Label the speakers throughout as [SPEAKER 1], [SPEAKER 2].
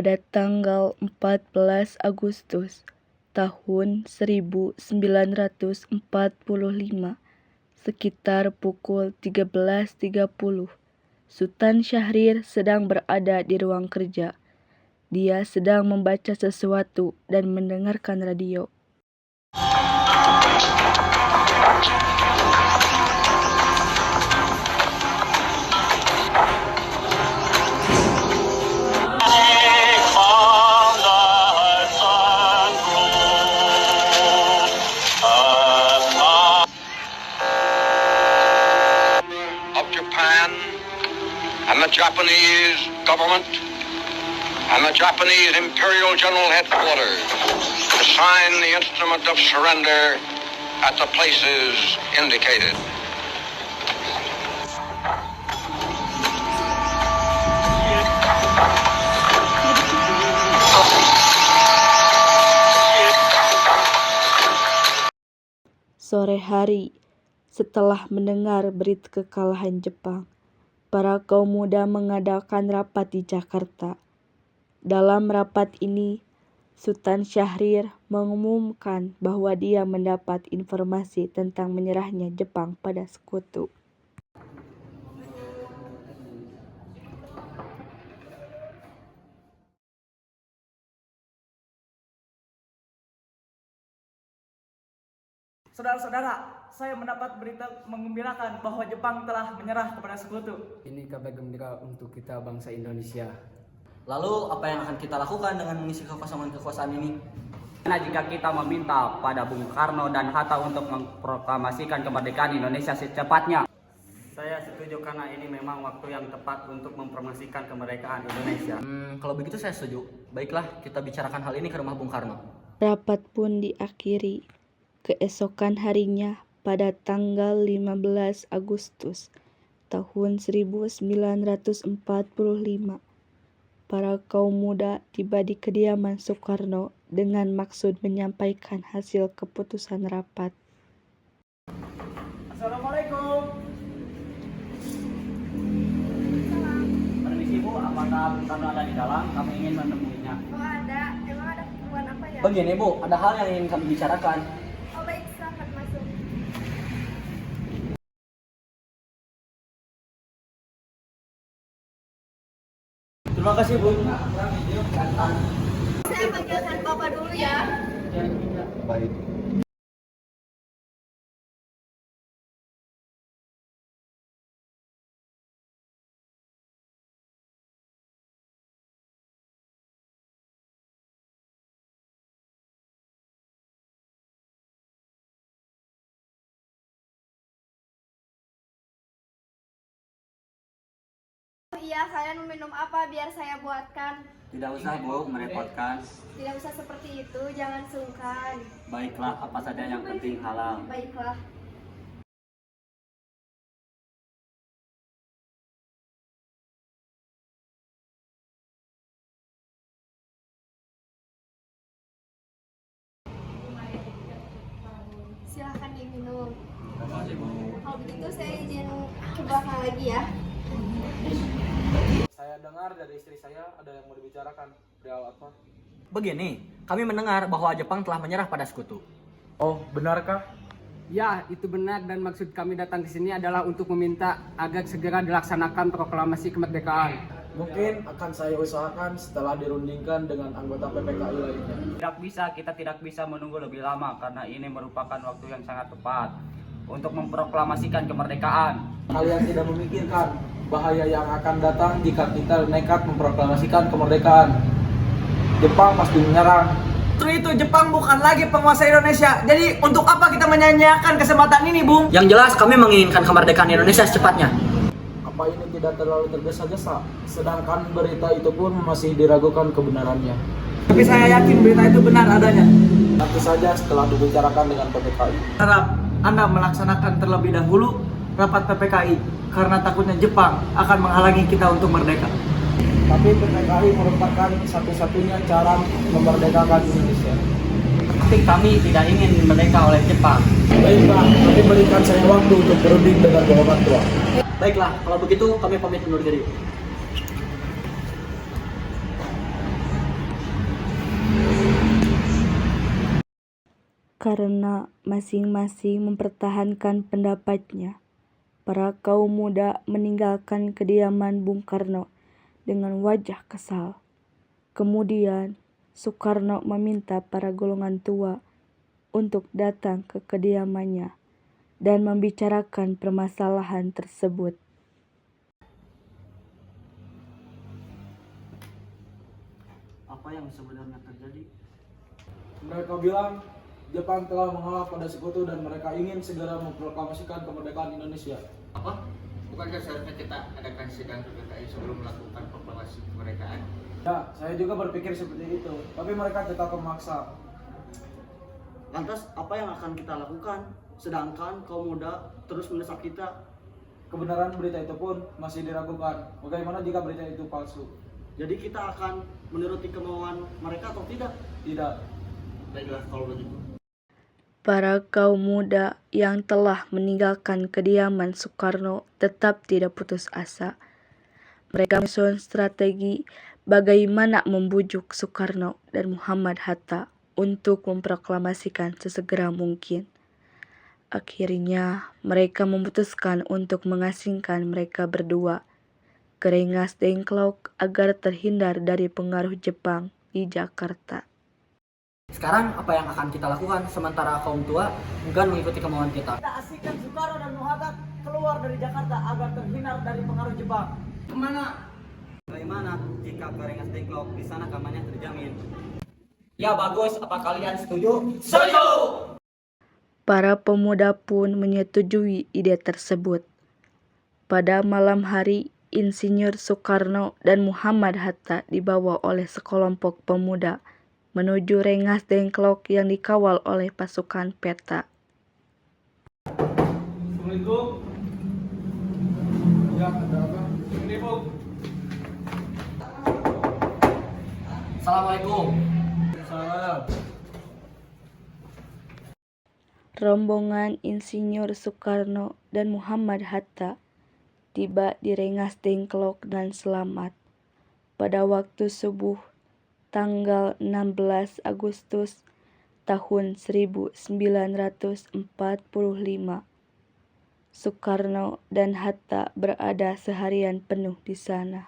[SPEAKER 1] pada tanggal 14 Agustus tahun 1945 sekitar pukul 13.30. Sultan Syahrir sedang berada di ruang kerja. Dia sedang membaca sesuatu dan mendengarkan radio.
[SPEAKER 2] And the Japanese government and the Japanese Imperial General Headquarters to sign the instrument of surrender at the places indicated.
[SPEAKER 1] Sore hari, setelah mendengar berita kekalahan Jepang, para kaum muda mengadakan rapat di Jakarta. Dalam rapat ini, Sultan Syahrir mengumumkan bahwa dia mendapat informasi tentang menyerahnya Jepang pada sekutu.
[SPEAKER 3] Saudara-saudara, saya mendapat berita menggembirakan bahwa Jepang telah menyerah kepada sekutu.
[SPEAKER 4] Ini kabar gembira untuk kita bangsa Indonesia.
[SPEAKER 5] Lalu apa yang akan kita lakukan dengan mengisi kekosongan-kekuasaan ini?
[SPEAKER 6] Karena jika kita meminta pada Bung Karno dan Hatta untuk memproklamasikan kemerdekaan Indonesia secepatnya.
[SPEAKER 4] Saya setuju karena ini memang waktu yang tepat untuk mempromosikan kemerdekaan Indonesia.
[SPEAKER 5] Kalau begitu saya setuju. Baiklah, kita bicarakan hal ini ke rumah Bung Karno. Rapat
[SPEAKER 1] pun diakhiri. Keesokan harinya, pada tanggal 15 Agustus tahun 1945, para kaum muda tiba di kediaman Soekarno dengan maksud menyampaikan hasil keputusan rapat.
[SPEAKER 3] Assalamualaikum.
[SPEAKER 6] Permisi Bu, apakah Bung Karno ada di dalam? Kami ingin menemuinya.
[SPEAKER 7] Oh ada, emang ada keperluan apa ya?
[SPEAKER 5] Begini Bu, ada hal yang ingin kami bicarakan.
[SPEAKER 7] Oh baik, silahkan masuk.
[SPEAKER 3] Terima kasih Bu.
[SPEAKER 7] Saya panggilkan Bapak dulu ya.
[SPEAKER 2] Baik.
[SPEAKER 7] Oh iya, kalian mau minum apa biar saya buatkan?
[SPEAKER 6] Tidak usah Bu, merepotkan.
[SPEAKER 7] Tidak usah seperti itu, jangan sungkan.
[SPEAKER 6] Baiklah, apa saja yang penting halal.
[SPEAKER 7] Baiklah. Silahkan diminum. Kalau begitu saya izin ke belakang lagi ya.
[SPEAKER 3] Saya dengar dari istri saya ada yang mau dibicarakan. Perihal apa?
[SPEAKER 5] Begini, kami mendengar bahwa Jepang telah menyerah pada sekutu.
[SPEAKER 3] Oh, benarkah?
[SPEAKER 4] Ya, itu benar dan maksud kami datang ke sini adalah untuk meminta agar segera dilaksanakan proklamasi kemerdekaan.
[SPEAKER 8] Mungkin akan saya usahakan setelah dirundingkan dengan anggota PPKI lainnya.
[SPEAKER 6] Kita tidak bisa menunggu lebih lama karena ini merupakan waktu yang sangat tepat untuk memproklamasikan kemerdekaan.
[SPEAKER 8] Kalian tidak memikirkan bahaya yang akan datang jika kita nekat memproklamasikan kemerdekaan. Jepang pasti menyerang.
[SPEAKER 3] Itu Jepang bukan lagi penguasa Indonesia. Jadi untuk apa kita menyanyiakan kesempatan ini, Bung?
[SPEAKER 5] Yang jelas kami menginginkan kemerdekaan Indonesia secepatnya.
[SPEAKER 8] Apa ini tidak terlalu tergesa-gesa? Sedangkan berita itu pun masih diragukan kebenarannya.
[SPEAKER 3] Tapi saya yakin berita itu benar adanya.
[SPEAKER 8] Nanti saja setelah dibicarakan dengan PPKI.
[SPEAKER 3] Harap Anda melaksanakan terlebih dahulu rapat PPKI karena takutnya Jepang akan menghalangi kita untuk merdeka.
[SPEAKER 8] Tapi PPKI merupakan satu-satunya cara memerdekakan Indonesia.
[SPEAKER 6] Tapi kami tidak ingin merdeka oleh Jepang.
[SPEAKER 8] Baiklah, tapi berikan saya waktu untuk berunding dengan golongan tua.
[SPEAKER 5] Baiklah, kalau begitu kami pamit undur diri.
[SPEAKER 1] Karena masing-masing mempertahankan pendapatnya, para kaum muda meninggalkan kediaman Bung Karno dengan wajah kesal. Kemudian, Soekarno meminta para golongan tua untuk datang ke kediamannya dan membicarakan permasalahan tersebut.
[SPEAKER 3] Apa yang sebenarnya terjadi?
[SPEAKER 8] Mereka bilang Jepang telah mengalah pada sekutu dan mereka ingin segera memproklamasikan kemerdekaan Indonesia.
[SPEAKER 4] Apa? Bukankah seharusnya kita adakan sidang PPKI sebelum melakukan proklamasi kemerdekaan?
[SPEAKER 8] Ya, saya juga berpikir seperti itu, tapi mereka tetap memaksa.
[SPEAKER 3] Lantas apa yang akan kita lakukan? Sedangkan kaum muda terus mendesak kita.
[SPEAKER 8] Kebenaran berita itu pun masih diragukan. Bagaimana jika berita itu palsu?
[SPEAKER 3] Jadi kita akan menuruti kemauan mereka atau tidak?
[SPEAKER 8] Tidak.
[SPEAKER 3] Baiklah kalau begitu.
[SPEAKER 1] Para kaum muda yang telah meninggalkan kediaman Soekarno tetap tidak putus asa. Mereka menyusun strategi bagaimana membujuk Soekarno dan Muhammad Hatta untuk memproklamasikan sesegera mungkin. Akhirnya, mereka memutuskan untuk mengasingkan mereka berdua ke Rengas Dengklok agar terhindar dari pengaruh Jepang di Jakarta.
[SPEAKER 5] Sekarang apa yang akan kita lakukan sementara kaum tua enggan mengikuti kemauan kita?
[SPEAKER 3] Kita asingkan Soekarno dan Muhammad keluar dari Jakarta agar terhindar dari pengaruh Jepang.
[SPEAKER 4] Kemana?
[SPEAKER 5] Bagaimana jika ke Rengas Dengklok? Di sana keamanannya terjamin. Ya bagus, apa kalian setuju? Setuju!
[SPEAKER 1] Para pemuda pun menyetujui ide tersebut. Pada malam hari, Insinyur Soekarno dan Muhammad Hatta dibawa oleh sekelompok pemuda menuju Rengas Dengklok yang dikawal oleh pasukan peta.
[SPEAKER 8] Assalamualaikum. Ya, ada apa? Ini, Bu.
[SPEAKER 5] Assalamualaikum.
[SPEAKER 8] Salam.
[SPEAKER 1] Rombongan Insinyur Soekarno dan Muhammad Hatta tiba di Rengas Dengklok dan selamat pada waktu subuh tanggal 16 Agustus tahun 1945. Soekarno dan Hatta berada seharian penuh di sana.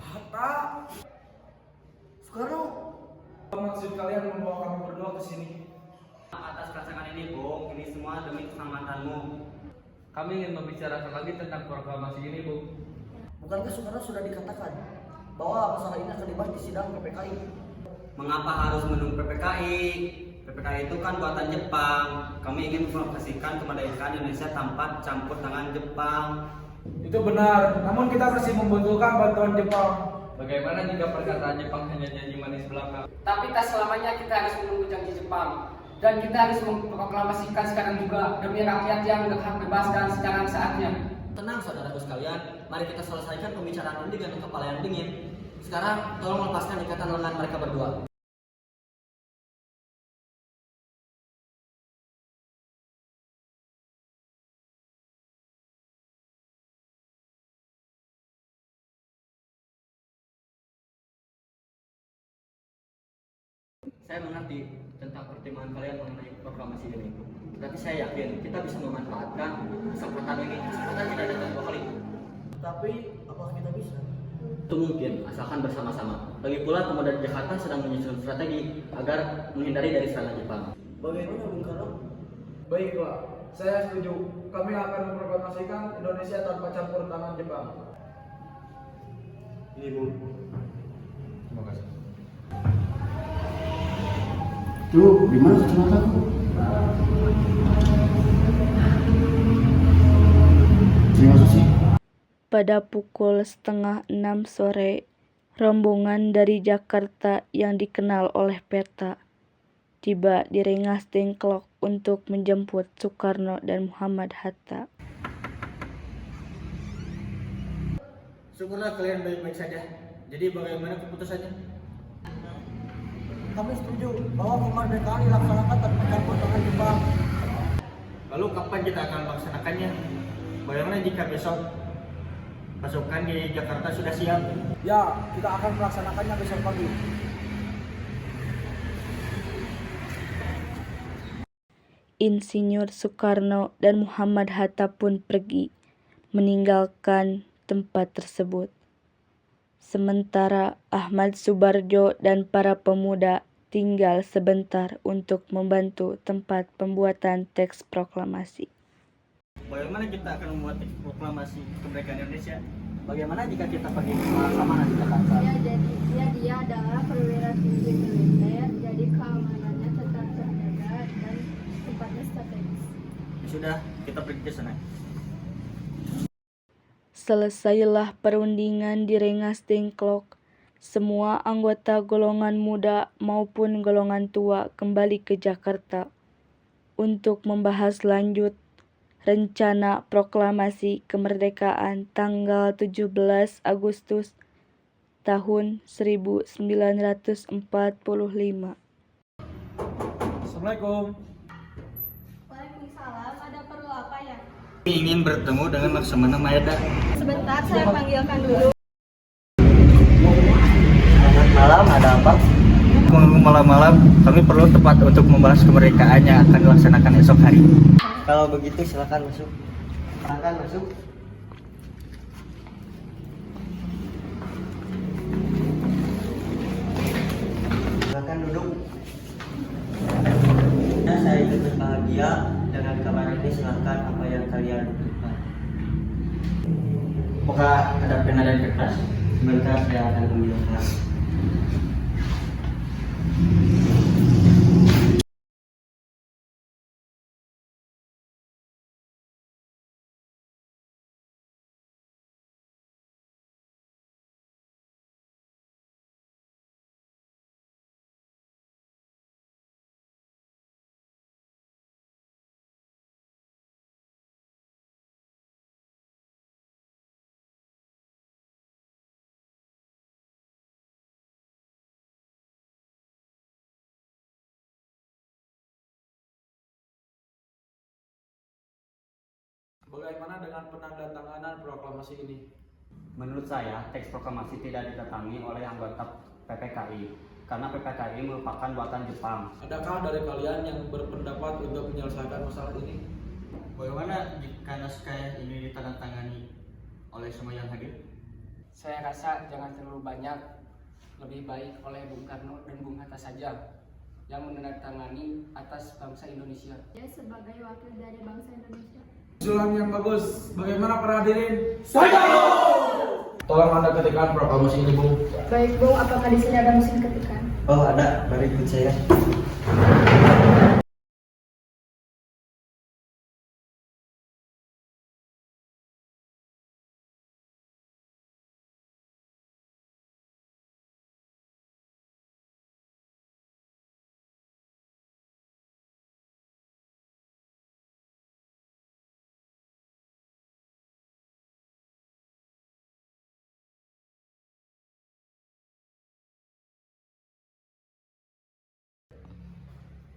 [SPEAKER 3] Hatta, Soekarno,
[SPEAKER 8] Apa maksud kalian membawa kami berdua ke sini?
[SPEAKER 6] Atas rangsangan ini, Bung, ini semua demi keselamatanmu.
[SPEAKER 9] Kami ingin membicarakan lagi tentang proklamasi ini, Bu.
[SPEAKER 3] bukankah Soekarno sudah dikatakan bahwa masalah ini akan dibahas di sidang PPKI?
[SPEAKER 5] Mengapa harus menunggu PPKI? PPKI itu kan buatan Jepang. Kami ingin memproklamasikan kemerdekaan Indonesia tanpa campur tangan Jepang.
[SPEAKER 8] Itu benar, namun kita masih membutuhkan bantuan Jepang.
[SPEAKER 9] Bagaimana jika perkataan Jepang hanya janji manis belaka?
[SPEAKER 4] Tapi tak selamanya kita harus menunggu janji Jepang. Dan kita harus memproklamasikan sekarang juga demi rakyat yang berhak bebas dan sekarang saatnya.
[SPEAKER 5] Tenang saudaraku sekalian, mari kita selesaikan pembicaraan ini dengan kepala yang dingin. Sekarang tolong lepaskan ikatan lengan mereka berdua. Saya mengerti tentang pertimbangan kalian mengenai proklamasi ini. Tapi saya yakin kita bisa memanfaatkan kesempatan ini. Kesempatan tidak datang dua kali.
[SPEAKER 3] Tapi apakah kita bisa?
[SPEAKER 5] Itu mungkin, asalkan bersama-sama. Lagi pula pemuda di Jakarta sedang menyusun strategi agar menghindari dari serangan Jepang.
[SPEAKER 3] Bagaimana Bung Karno?
[SPEAKER 8] Baik, Pak. Saya setuju. Kami akan memproklamasikan Indonesia tanpa campur tangan Jepang.
[SPEAKER 3] Ini Bu.
[SPEAKER 8] Terima kasih.
[SPEAKER 3] Tuh, di mana kacamataku? Terima kasih.
[SPEAKER 1] Pada pukul 5:30 sore, rombongan dari Jakarta yang dikenal oleh peta tiba di Rengas Dengklok untuk menjemput Soekarno dan Muhammad Hatta.
[SPEAKER 3] Syukurlah kalian baik-baik saja. Jadi bagaimana keputusannya? Kami setuju bahwa kemerdekaan dilaksanakan tanpa campur tangan Jepang.
[SPEAKER 6] Lalu kapan kita akan melaksanakannya? Bagaimana jika besok pasukan di Jakarta sudah siap?
[SPEAKER 8] Ya, kita akan melaksanakannya besok pagi.
[SPEAKER 1] Insinyur Soekarno dan Muhammad Hatta pun pergi, meninggalkan tempat tersebut. Sementara Ahmad Subarjo dan para pemuda tinggal sebentar untuk membantu tempat pembuatan teks proklamasi.
[SPEAKER 5] Bagaimana kita akan membuat teks proklamasi kemerdekaan Indonesia? Bagaimana jika kita pergi ke Laksamana di Jakarta?
[SPEAKER 7] Dia adalah perwira tinggi militer, jadi keamanannya tetap terjaga dan tempatnya strategis.
[SPEAKER 5] Ya sudah, kita pergi ke sana.
[SPEAKER 1] Selesailah perundingan di Rengas Dengklok. Semua anggota golongan muda maupun golongan tua kembali ke Jakarta untuk membahas lanjut rencana proklamasi kemerdekaan tanggal 17 Agustus tahun 1945.
[SPEAKER 8] Assalamualaikum.
[SPEAKER 7] Waalaikumsalam, ada perlu apa ya?
[SPEAKER 5] Ingin bertemu dengan Laksamana Mayada.
[SPEAKER 7] Sebentar, saya panggilkan dulu.
[SPEAKER 5] Selamat malam, ada apa? Malam-malam kami perlu tempat untuk membahas kemerdekaan yang akan dilaksanakan esok hari. Kalau begitu silakan masuk. Silakan masuk. Silakan duduk. Ya, saya ikut berbahagia dengan kabar ini. Silakan apa yang kalian butuhkan. Apakah ada pena dan kertas? Sebentar saya akan ambilkan.
[SPEAKER 8] Bagaimana dengan penandatanganan proklamasi ini?
[SPEAKER 6] Menurut saya, teks proklamasi tidak didatangi oleh anggota PPKI karena PPKI merupakan buatan Jepang.
[SPEAKER 8] Adakah dari kalian yang berpendapat untuk menyelesaikan masalah ini?
[SPEAKER 5] Bagaimana jika naskah ini ditandatangani oleh semua yang hadir?
[SPEAKER 4] Saya rasa jangan terlalu banyak, lebih baik oleh Bung Karno dan Bung Hatta saja yang menandatangani atas bangsa Indonesia.
[SPEAKER 7] Dia sebagai wakil dari bangsa Indonesia.
[SPEAKER 8] Usulan yang bagus. Bagaimana para hadirin? Tolong Anda ketikkan proklamasi ini, Bung.
[SPEAKER 7] Baik, Bung, apakah di sini ada mesin ketikan?
[SPEAKER 5] Oh, ada. Mari ikut saya.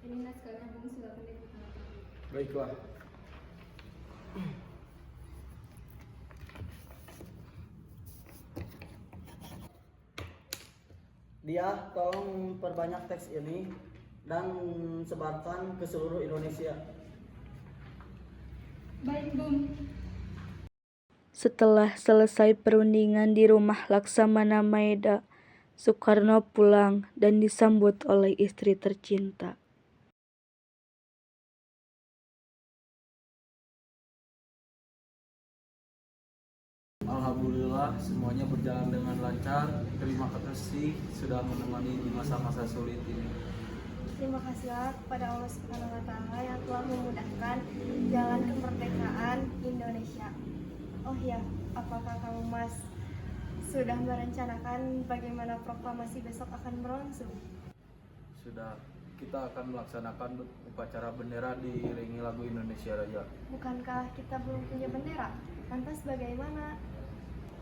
[SPEAKER 7] Ini naskahnya, Bung, silakan ditandatangani.
[SPEAKER 8] Baiklah.
[SPEAKER 3] Dia tolong perbanyak teks ini dan sebarkan ke seluruh Indonesia.
[SPEAKER 7] Baik, Bung.
[SPEAKER 1] Setelah selesai perundingan di rumah Laksamana Maeda, Soekarno pulang dan disambut oleh istri tercinta.
[SPEAKER 8] Alhamdulillah semuanya berjalan dengan lancar. Terima kasih sudah menemani di masa-masa sulit ini.
[SPEAKER 7] Terima kasihlah kepada Allah Subhanahu wa Ta'ala yang telah memudahkan jalan kemerdekaan Indonesia. Oh ya, apakah kamu Mas sudah merencanakan bagaimana proklamasi besok akan berlangsung?
[SPEAKER 8] Sudah, kita akan melaksanakan upacara bendera diiringi lagu Indonesia Raya.
[SPEAKER 7] Bukankah kita belum punya bendera? Lantas bagaimana?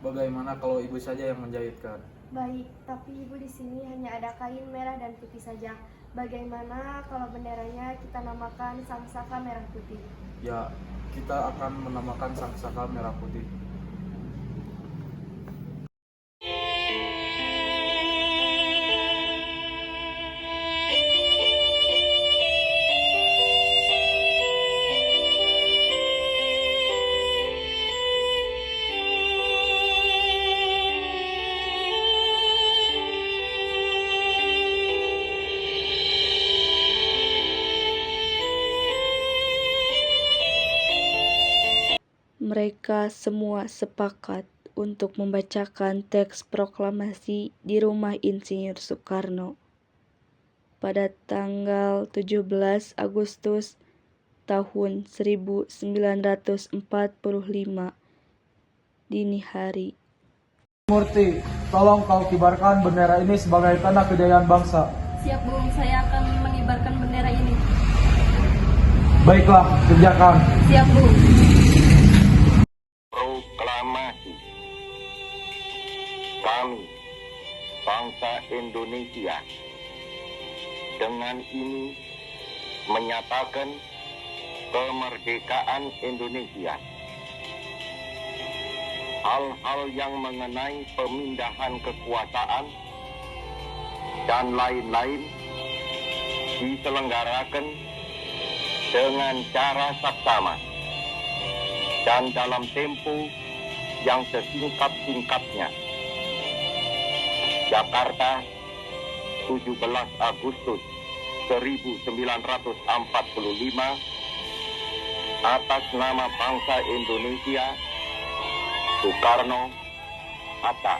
[SPEAKER 8] Bagaimana kalau ibu saja yang menjahitkan?
[SPEAKER 7] Baik, tapi ibu di sini hanya ada kain merah dan putih saja. Bagaimana kalau benderanya kita namakan Sangsaka Merah Putih?
[SPEAKER 8] Ya, kita akan menamakan Sangsaka Merah Putih.
[SPEAKER 1] mereka semua sepakat untuk membacakan teks proklamasi di Rumah Insinyur Soekarno pada tanggal 17 Agustus tahun 1945 dini hari.
[SPEAKER 8] Murti, tolong kau kibarkan bendera ini sebagai tanda kejayaan bangsa.
[SPEAKER 7] Siap, Bung. Saya akan mengibarkan bendera ini.
[SPEAKER 8] Baiklah, kerjakan.
[SPEAKER 7] Siap, Bung.
[SPEAKER 2] Proklamasi. Kami, bangsa Indonesia, dengan ini menyatakan kemerdekaan Indonesia. Hal-hal yang mengenai pemindahan kekuasaan dan lain-lain diselenggarakan dengan cara saksama dan dalam tempo yang sesingkat-singkatnya. Jakarta, 17 Agustus 1945, atas nama bangsa Indonesia, Soekarno, Hatta.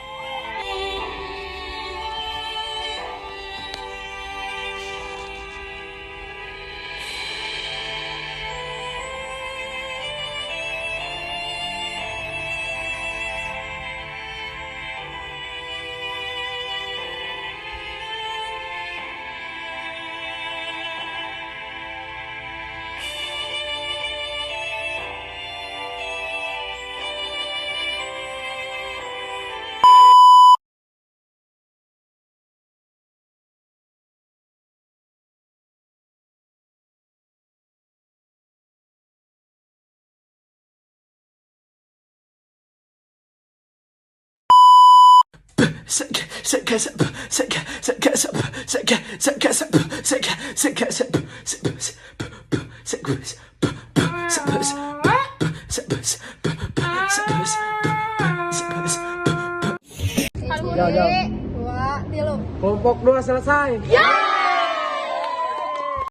[SPEAKER 7] Satu, dua, tilu.
[SPEAKER 8] Kelompok 2 selesai.
[SPEAKER 7] Ya!